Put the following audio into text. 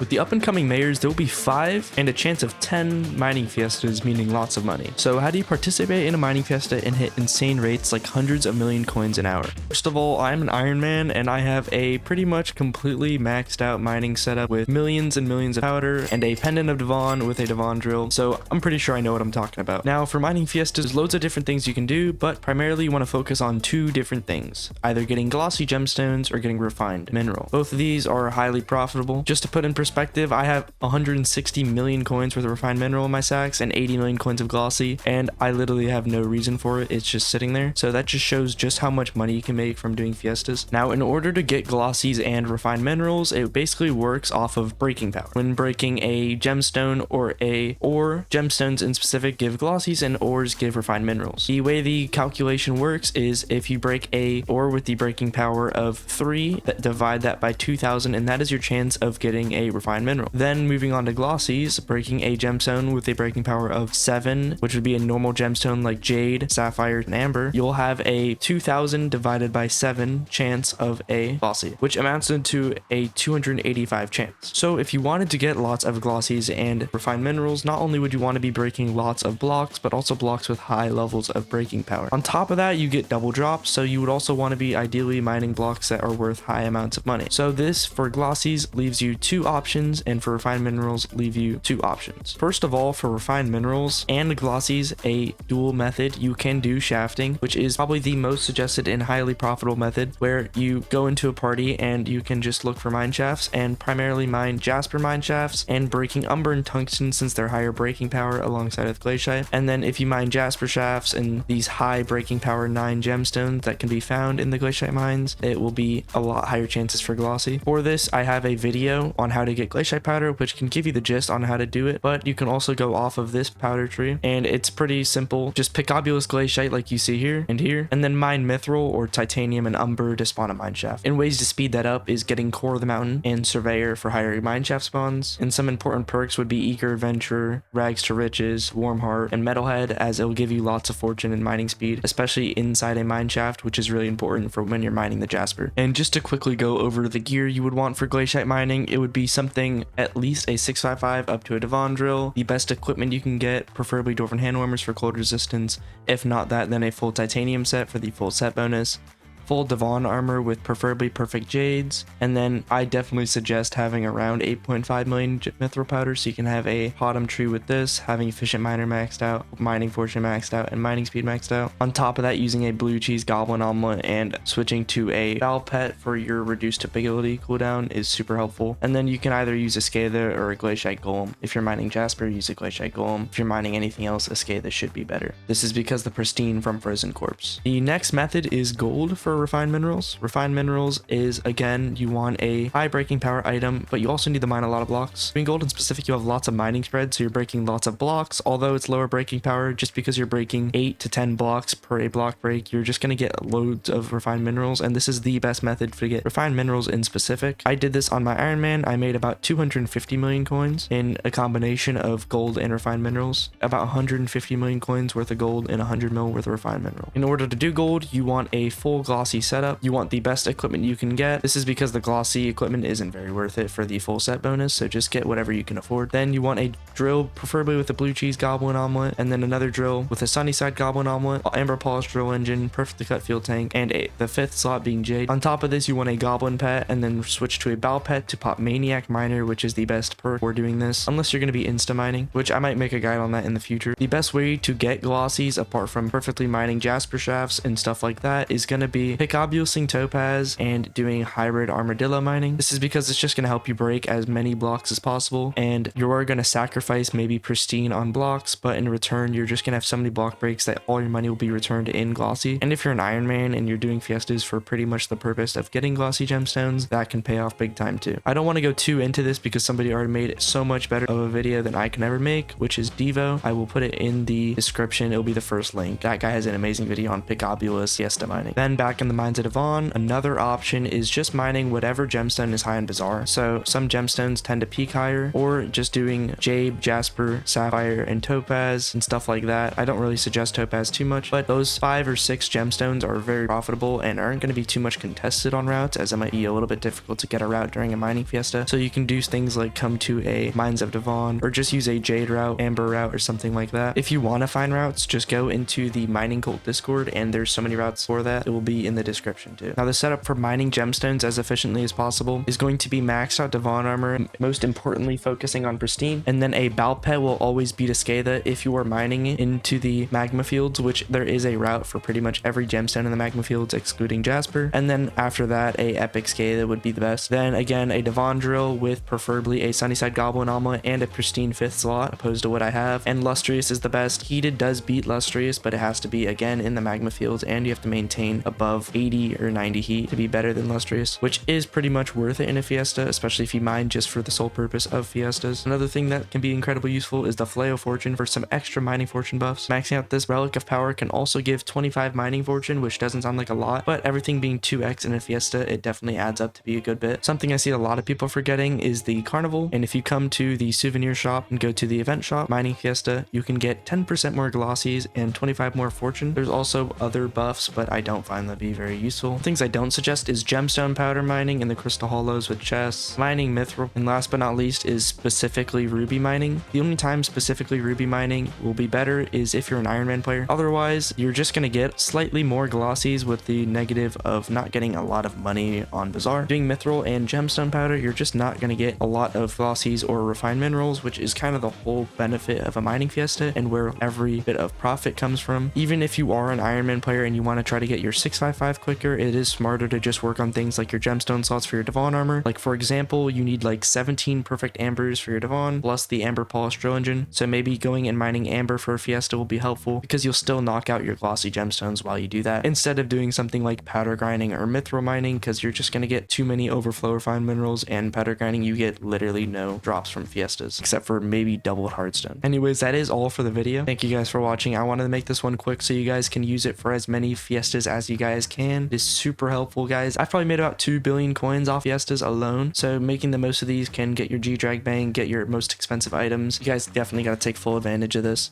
With the up and coming mayors, there will be 5 and a chance of 10 mining fiestas, meaning lots of money. So how do you participate in a mining fiesta and hit insane rates like hundreds of million coins an hour? First of all, I'm an Iron Man and I have a pretty much completely maxed out mining setup with millions and millions of powder and a pendant of Devon with a Devon drill. So I'm pretty sure I know what I'm talking about. Now for mining fiestas, there's loads of different things you can do, but primarily you want to focus on 2 different things, either getting glossy gemstones or getting refined mineral. Both of these are highly profitable. Just to put in perspective, I have 160 million coins worth of refined mineral in my sacks and 80 million coins of glossy, and I literally have no reason for it. It's just sitting there. So that just shows just how much money you can make from doing fiestas. Now, in order to get glossies and refined minerals, it basically works off of breaking power. When breaking a gemstone or a ore, gemstones in specific give glossies and ores give refined minerals. The way the calculation works is if you break a ore with the breaking power of 3, divide that by 2000, and that is your chance of getting a refined mineral. Then moving on to glossies, breaking a gemstone with a breaking power of 7, which would be a normal gemstone like jade, sapphire, and amber, you'll have a 2000 divided by 7 chance of a glossy, which amounts to a 285 chance. So if you wanted to get lots of glossies and refined minerals, not only would you want to be breaking lots of blocks, but also blocks with high levels of breaking power. On top of that, you get double drops, so you would also want to be ideally mining blocks that are worth high amounts of money. So this for glossies leaves you 2 options, and for refined minerals leave you 2 options. First of all, for refined minerals and glossies, a dual method, you can do shafting, which is probably the most suggested and highly profitable method, where you go into a party and you can just look for mine shafts and primarily mine jasper mine shafts and breaking umber and tungsten since they're higher breaking power alongside with glaciite. And then if you mine jasper shafts and these high breaking power 9 gemstones that can be found in the glaciite mines, it will be a lot higher chances for glossy. For this, I have a video on how to get glaciite powder, which can give you the gist on how to do it, but you can also go off of this powder tree and it's pretty simple. Just Pickoblous glaciite like you see here, and then mine mithril or titanium and umber to spawn a mine shaft. And ways to speed that up is getting core of the mountain and surveyor for higher mine shaft spawns. And some important perks would be eager adventurer, rags to riches, warm heart, and metalhead, as it will give you lots of fortune and mining speed, especially inside a mine shaft, which is really important for when you're mining the jasper. And just to quickly go over the gear you would want for glaciite mining, it would be something at least a 655 up to a Devon drill, the best equipment you can get, preferably dwarven handwarmers for cold resistance. If not that, then a full titanium set for the full set bonus, full Devon armor with preferably perfect jades, and then I definitely suggest having around 8.5 million mithril powder so you can have a bottom tree with this, having efficient miner maxed out, mining fortune maxed out, and mining speed maxed out. On top of that, using a blue cheese goblin omelet and switching to a Val pet for your reduced ability cooldown is super helpful. And then you can either use a Scatha or a glaciite golem. If you're mining jasper, use a glaciite golem. If you're mining anything else, a Scatha should be better. This is because the pristine from frozen corpse. The next method is gold for refined minerals. Refined minerals is, again, you want a high breaking power item, but you also need to mine a lot of blocks. In gold in specific, you have lots of mining spread, so you're breaking lots of blocks, although it's lower breaking power. Just because you're breaking 8 to 10 blocks per a block break, you're just going to get loads of refined minerals, and this is the best method to get refined minerals in specific. I did this on my Iron Man. I made about 250 million coins in a combination of gold and refined minerals, about 150 million coins worth of gold and 100 mil worth of refined mineral. In order to do gold, you want a full glossy setup. You want the best equipment you can get. This is because the glossy equipment isn't very worth it for the full set bonus, so just get whatever you can afford. Then you want a drill, preferably with a blue cheese goblin omelet, and then another drill with a Sunnyside goblin omelet, amber polished drill engine, perfectly cut fuel tank, and the 5th slot being jade. On top of this, you want a goblin pet, and then switch to a bow pet to pop maniac miner, which is the best perk for doing this, unless you're going to be insta mining, which I might make a guide on that in the future. The best way to get glossies, apart from perfectly mining jasper shafts and stuff like that, is going to be Pickoblous topaz and doing hybrid armadillo mining. This is because it's just going to help you break as many blocks as possible, and you are going to sacrifice maybe pristine on blocks, but in return you're just going to have so many block breaks that all your money will be returned in glossy. And if you're an Iron Man and you're doing fiestas for pretty much the purpose of getting glossy gemstones, that can pay off big time too. I don't want to go too into this because somebody already made so much better of a video than I can ever make, which is Devo. I will put it in the description. It'll be the first link. That guy has an amazing video on Pickoblous fiesta mining. Then back back in the Mines of Devon, another option is just mining whatever gemstone is high in Bazaar. So some gemstones tend to peak higher, or just doing jade, jasper, sapphire, and topaz and stuff like that. I don't really suggest topaz too much, but those 5 or 6 gemstones are very profitable and aren't going to be too much contested on routes, as it might be a little bit difficult to get a route during a mining fiesta. So you can do things like come to a Mines of Devon, or just use a jade route, amber route, or something like that. If you want to find routes, just go into the mining cult Discord, and there's so many routes for that. It will be in the description too. Now the setup for mining gemstones as efficiently as possible is going to be maxed out Devon armor, most importantly focusing on pristine, and then a bout pet will always beat a Skada if you are mining into the magma fields, which there is a route for pretty much every gemstone in the magma fields excluding jasper. And then after that, a epic Skada would be the best. Then again, a Devon drill with preferably a Sunnyside Goblin omelet and a pristine 5th slot opposed to what I have. And Lustrious is the best. Heated does beat Lustrious, but it has to be again in the magma fields, and you have to maintain above 80 or 90 heat to be better than Lustrious, which is pretty much worth it in a fiesta, especially if you mine just for the sole purpose of fiestas. Another thing that can be incredibly useful is the Flail Fortune for some extra mining fortune buffs. Maxing out this Relic of Power can also give 25 mining fortune, which doesn't sound like a lot, but everything being 2x in a fiesta, it definitely adds up to be a good bit. Something I see a lot of people forgetting is the carnival, and if you come to the souvenir shop and go to the event shop mining fiesta, you can get 10% more glossies and 25 more fortune. There's also other buffs, but I don't find them to be very useful. Things I don't suggest is gemstone powder mining in the crystal hollows with chests, mining mithril, and last but not least is specifically ruby mining. The only time specifically ruby mining will be better is if you're an Iron Man player. Otherwise, you're just going to get slightly more glossies with the negative of not getting a lot of money on Bazaar. Doing mithril and gemstone powder, you're just not going to get a lot of glossies or refined minerals, which is kind of the whole benefit of a mining fiesta and where every bit of profit comes from. Even if you are an Iron Man player and you want to try to get your 655 quicker, it is smarter to just work on things like your gemstone slots for your Devon armor. Like for example, you need like 17 perfect ambers for your Devon plus the amber polish drill engine. So maybe going and mining amber for a fiesta will be helpful because you'll still knock out your glossy gemstones while you do that, instead of doing something like powder grinding or mithril mining, because you're just going to get too many overflow refined minerals, and powder grinding you get literally no drops from fiestas except for maybe doubled hardstone. Anyways, that is all for the video. Thank you guys for watching. I wanted to make this one quick so you guys can use it for as many fiestas as you guys can. It is super helpful, guys. I've probably made about 2 billion coins off fiestas alone, so making the most of these can get your G-Drag bang, get your most expensive items. You guys definitely got to take full advantage of this.